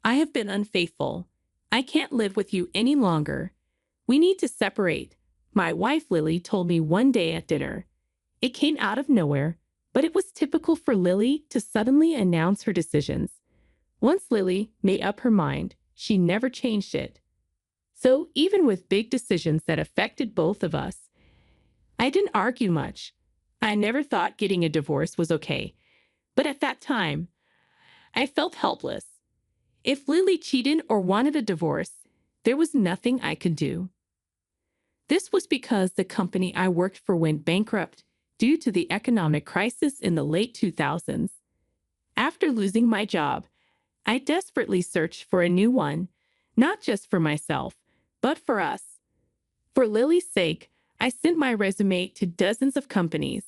I have been unfaithful. I can't live with you any longer. We need to separate, my wife Lily told me one day at dinner. It came out of nowhere, but it was typical for Lily to suddenly announce her decisions. Once Lily made up her mind, she never changed it. So even with big decisions that affected both of us, I didn't argue much. I never thought getting a divorce was okay. But at that time, I felt helpless. If Lily cheated or wanted a divorce, there was nothing I could do. This was because the company I worked for went bankrupt due to the economic crisis in the late 2000s. After losing my job, I desperately searched for a new one, not just for myself, but for us. For Lily's sake, I sent my resume to dozens of companies.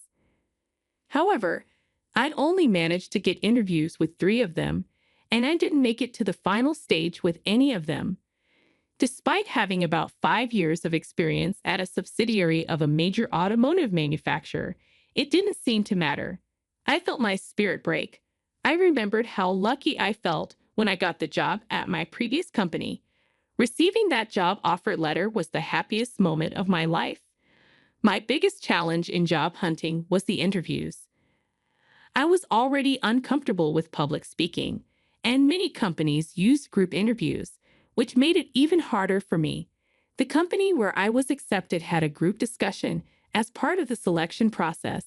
However, I'd only managed to get interviews with 3 of them, and I didn't make it to the final stage with any of them. Despite having about 5 years of experience at a subsidiary of a major automotive manufacturer, it didn't seem to matter. I felt my spirit break. I remembered how lucky I felt when I got the job at my previous company. Receiving that job offer letter was the happiest moment of my life. My biggest challenge in job hunting was the interviews. I was already uncomfortable with public speaking, and many companies used group interviews, which made it even harder for me. The company where I was accepted had a group discussion as part of the selection process.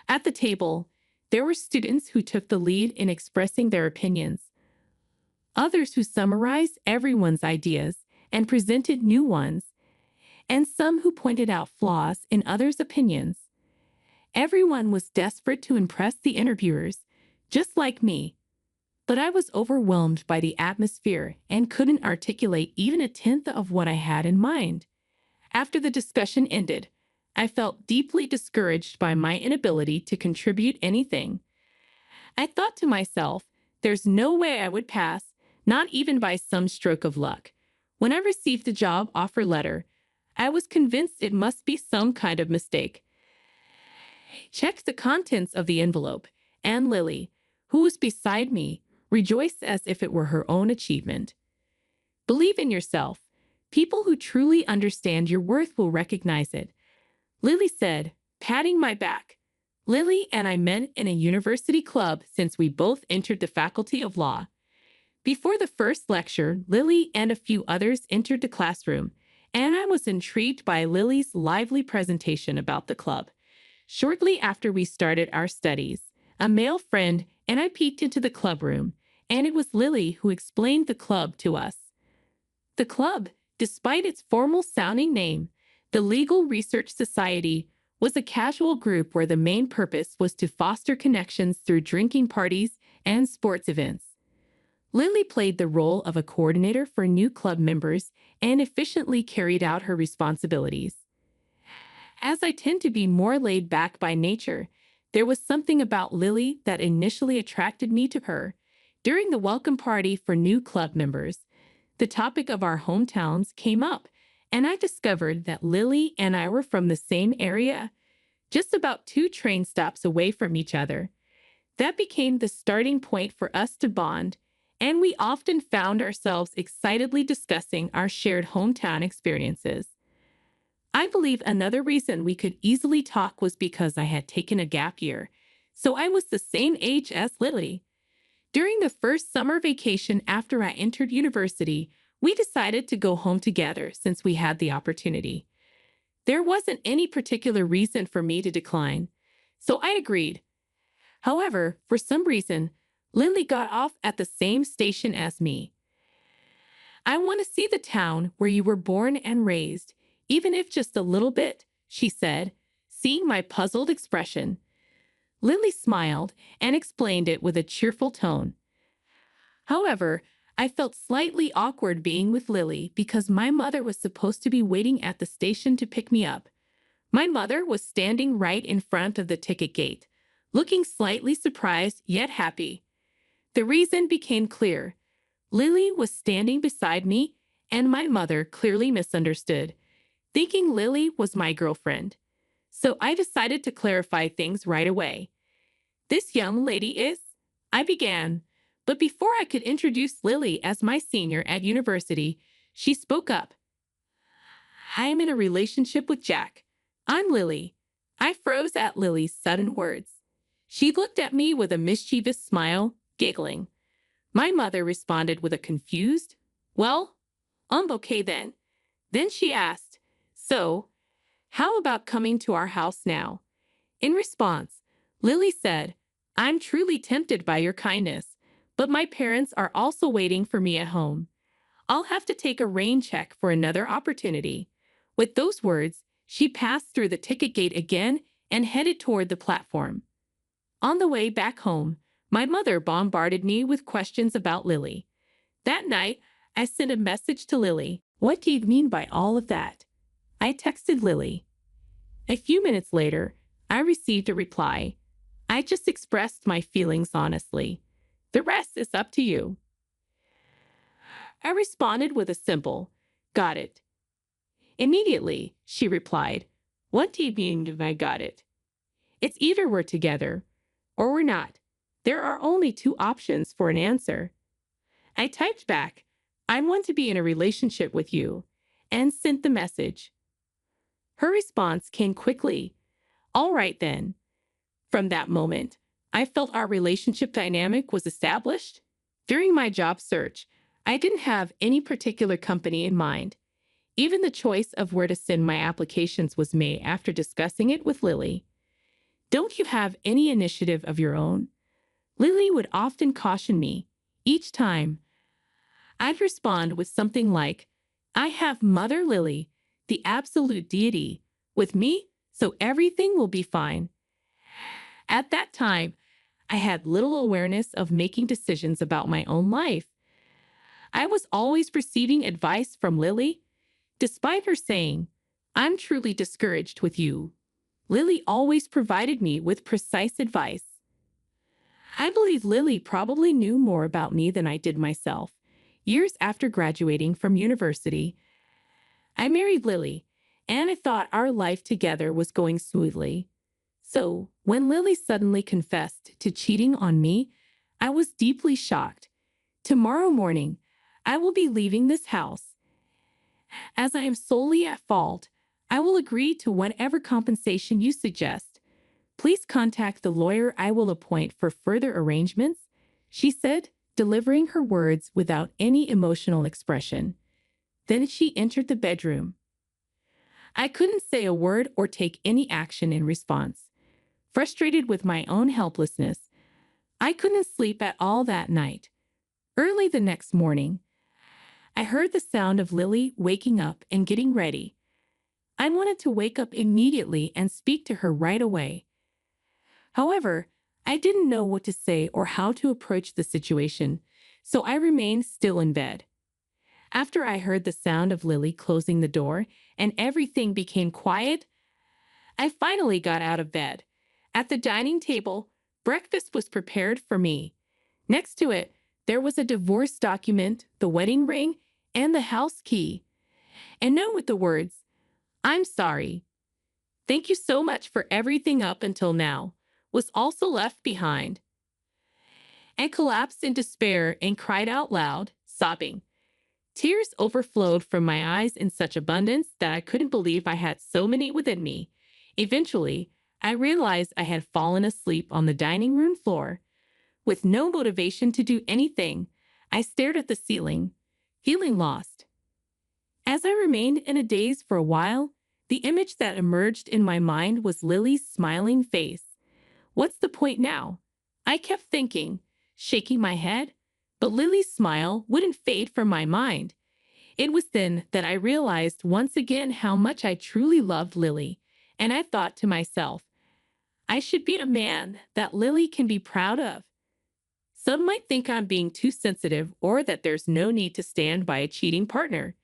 At the table, there were students who took the lead in expressing their opinions, others who summarized everyone's ideas and presented new ones, and some who pointed out flaws in others' opinions. Everyone was desperate to impress the interviewers, just like me. But I was overwhelmed by the atmosphere and couldn't articulate even a tenth of what I had in mind. After the discussion ended, I felt deeply discouraged by my inability to contribute anything. I thought to myself, there's no way I would pass, not even by some stroke of luck. When I received the job offer letter, I was convinced it must be some kind of mistake. I checked the contents of the envelope, and Lily, who was beside me, rejoiced as if it were her own achievement. Believe in yourself. People who truly understand your worth will recognize it, Lily said, patting my back. Lily and I met in a university club since we both entered the Faculty of Law. Before the first lecture, Lily and a few others entered the classroom, and I was intrigued by Lily's lively presentation about the club. Shortly after we started our studies, a male friend and I peeked into the club room, and it was Lily who explained the club to us. The club, despite its formal-sounding name, the Legal Research Society, was a casual group where the main purpose was to foster connections through drinking parties and sports events. Lily played the role of a coordinator for new club members and efficiently carried out her responsibilities. As I tend to be more laid back by nature, there was something about Lily that initially attracted me to her. During the welcome party for new club members, the topic of our hometowns came up, and I discovered that Lily and I were from the same area, just about 2 train stops away from each other. That became the starting point for us to bond, and we often found ourselves excitedly discussing our shared hometown experiences. I believe another reason we could easily talk was because I had taken a gap year, so I was the same age as Lily. During the first summer vacation after I entered university, we decided to go home together since we had the opportunity. There wasn't any particular reason for me to decline, so I agreed. However, for some reason, Lily got off at the same station as me. I want to see the town where you were born and raised, even if just a little bit, she said, seeing my puzzled expression. Lily smiled and explained it with a cheerful tone. However, I felt slightly awkward being with Lily because my mother was supposed to be waiting at the station to pick me up. My mother was standing right in front of the ticket gate, looking slightly surprised yet happy. The reason became clear. Lily was standing beside me, and my mother clearly misunderstood, thinking Lily was my girlfriend. So I decided to clarify things right away. This young lady is, I began, But before I could introduce Lily as my senior at university, she spoke up. I am in a relationship with Jack. I'm Lily. I froze at Lily's sudden words. She looked at me with a mischievous smile, giggling. My mother responded with a confused, "Well, okay then." Then she asked, "So, how about coming to our house now?" In response, Lily said, "I'm truly tempted by your kindness, but my parents are also waiting for me at home. I'll have to take a rain check for another opportunity." With those words, she passed through the ticket gate again and headed toward the platform. On the way back home, my mother bombarded me with questions about Lily. That night, I sent a message to Lily. "What do you mean by all of that?" I texted Lily. A few minutes later, I received a reply. "I just expressed my feelings honestly. The rest is up to you." I responded with a simple, "Got it." Immediately, she replied, "What do you mean if I got it? It's either we're together or we're not. There are only two options for an answer." I typed back, "I want to be in a relationship with you," and sent the message. Her response came quickly. "All right then." From that moment, I felt our relationship dynamic was established. During my job search, I didn't have any particular company in mind. Even the choice of where to send my applications was made after discussing it with Lily. "Don't you have any initiative of your own?" Lily would often caution me. Each time, I'd respond with something like, "I have Mother Lily, the absolute deity, with me, so everything will be fine." At that time, I had little awareness of making decisions about my own life. I was always receiving advice from Lily. Despite her saying, "I'm truly discouraged with you," Lily always provided me with precise advice. I believe Lily probably knew more about me than I did myself. Years after graduating from university, I married Lily, and I thought our life together was going smoothly. So, when Lily suddenly confessed to cheating on me, I was deeply shocked. "Tomorrow morning, I will be leaving this house. As I am solely at fault, I will agree to whatever compensation you suggest. Please contact the lawyer I will appoint for further arrangements," she said, delivering her words without any emotional expression. Then she entered the bedroom. I couldn't say a word or take any action in response. Frustrated with my own helplessness, I couldn't sleep at all that night. Early the next morning, I heard the sound of Lily waking up and getting ready. I wanted to wake up immediately and speak to her right away. However, I didn't know what to say or how to approach the situation, so I remained still in bed. After I heard the sound of Lily closing the door and everything became quiet, I finally got out of bed. At the dining table, breakfast was prepared for me. Next to it, there was a divorce document, the wedding ring, and the house key. And note with the words, "I'm sorry. Thank you so much for everything up until now," was also left behind. I collapsed in despair and cried out loud, sobbing. Tears overflowed from my eyes in such abundance that I couldn't believe I had so many within me. Eventually, I realized I had fallen asleep on the dining room floor. With no motivation to do anything, I stared at the ceiling, feeling lost. As I remained in a daze for a while, the image that emerged in my mind was Lily's smiling face. What's the point now? I kept thinking, shaking my head, but Lily's smile wouldn't fade from my mind. It was then that I realized once again how much I truly loved Lily, and I thought to myself, I should be a man that Lily can be proud of. Some might think I'm being too sensitive or that there's no need to stand by a cheating partner.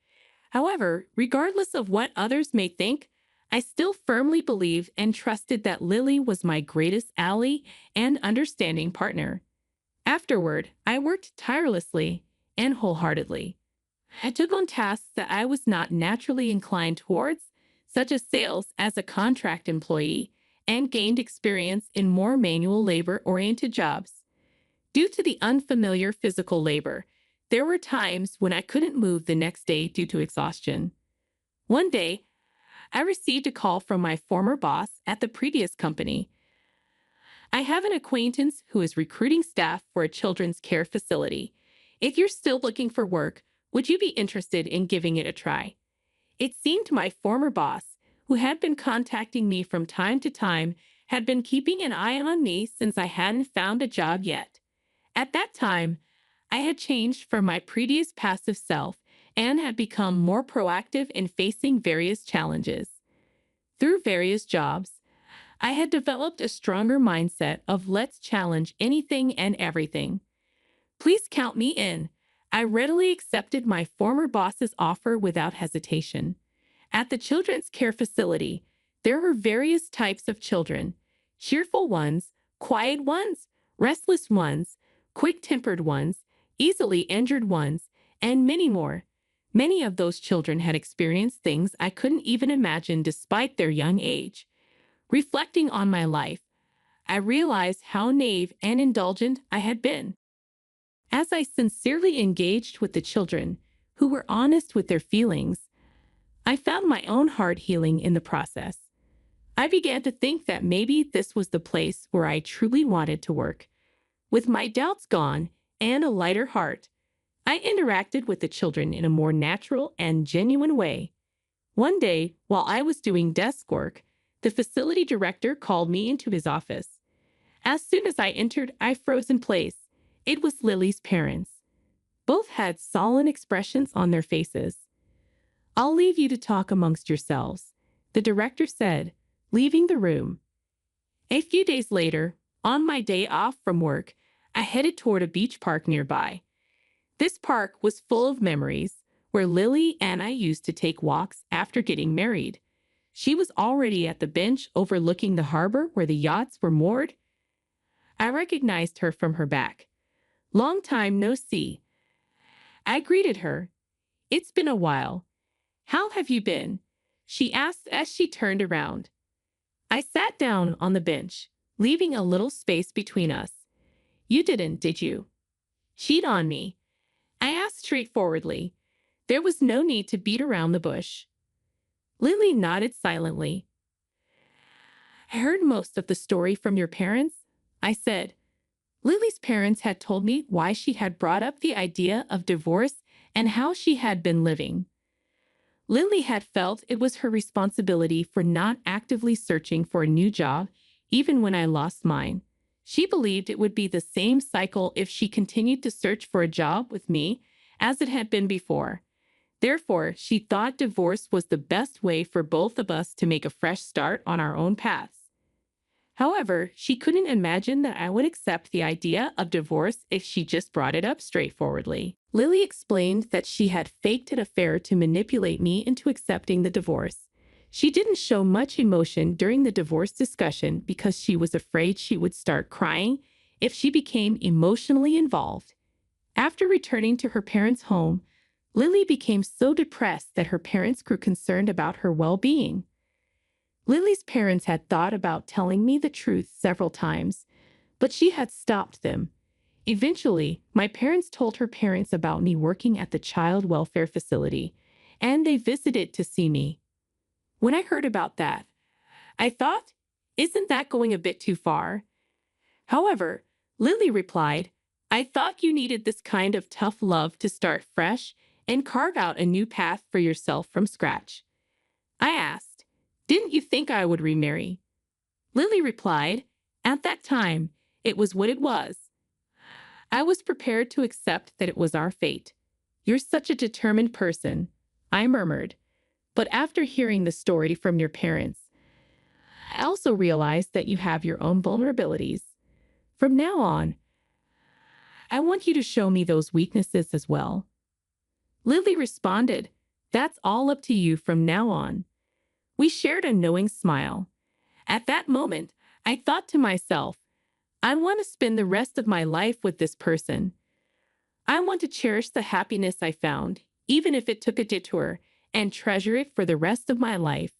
However, regardless of what others may think, I still firmly believed and trusted that Lily was my greatest ally and understanding partner. Afterward, I worked tirelessly and wholeheartedly. I took on tasks that I was not naturally inclined towards, such as sales as a contract employee, and gained experience in more manual labor-oriented jobs. Due to the unfamiliar physical labor, there were times when I couldn't move the next day due to exhaustion. One day, I received a call from my former boss at the previous company. I have an acquaintance who is recruiting staff for a children's care facility. If you're still looking for work, would you be interested in giving it a try? It seemed my former boss, who had been contacting me from time to time, had been keeping an eye on me since I hadn't found a job yet. At that time, I had changed from my previous passive self and had become more proactive in facing various challenges. Through various jobs, I had developed a stronger mindset of let's challenge anything and everything. Please count me in. I readily accepted my former boss's offer without hesitation. At the children's care facility, there were various types of children: cheerful ones, quiet ones, restless ones, quick-tempered ones, easily injured ones, and many more. Many of those children had experienced things I couldn't even imagine despite their young age. Reflecting on my life, I realized how naive and indulgent I had been. As I sincerely engaged with the children, who were honest with their feelings, I found my own heart healing in the process. I began to think that maybe this was the place where I truly wanted to work. With my doubts gone and a lighter heart, I interacted with the children in a more natural and genuine way. One day, while I was doing desk work, the facility director called me into his office. As soon as I entered, I froze in place. It was Lily's parents. Both had solemn expressions on their faces. "I'll leave you to talk amongst yourselves," the director said, leaving the room. A few days later, on my day off from work, I headed toward a beach park nearby. This park was full of memories, where Lily and I used to take walks after getting married. She was already at the bench overlooking the harbor where the yachts were moored. I recognized her from her back. "Long time no see." I greeted her. "It's been a while. How have you been?" she asked as she turned around. I sat down on the bench, leaving a little space between us. "You didn't, did you? Cheat on me?" I asked straightforwardly. There was no need to beat around the bush. Lily nodded silently. "I heard most of the story from your parents," I said. Lily's parents had told me why she had brought up the idea of divorce and how she had been living. Lily had felt it was her responsibility for not actively searching for a new job, even when I lost mine. She believed it would be the same cycle if she continued to search for a job with me as it had been before. Therefore, she thought divorce was the best way for both of us to make a fresh start on our own paths. However, she couldn't imagine that I would accept the idea of divorce if she just brought it up straightforwardly. Lily explained that she had faked an affair to manipulate me into accepting the divorce. She didn't show much emotion during the divorce discussion because she was afraid she would start crying if she became emotionally involved. After returning to her parents' home, Lily became so depressed that her parents grew concerned about her well-being. Lily's parents had thought about telling me the truth several times, but she had stopped them. Eventually, my parents told her parents about me working at the child welfare facility, and they visited to see me. When I heard about that, I thought, isn't that going a bit too far? However, Lily replied, "I thought you needed this kind of tough love to start fresh and carve out a new path for yourself from scratch." I asked, "Didn't you think I would remarry?" Lily replied, "At that time, it was what it was. I was prepared to accept that it was our fate." "You're such a determined person," I murmured. "But after hearing the story from your parents, I also realized that you have your own vulnerabilities. From now on, I want you to show me those weaknesses as well." Lily responded, "That's all up to you from now on." We shared a knowing smile. At that moment, I thought to myself, I want to spend the rest of my life with this person. I want to cherish the happiness I found, even if it took a detour, and treasure it for the rest of my life.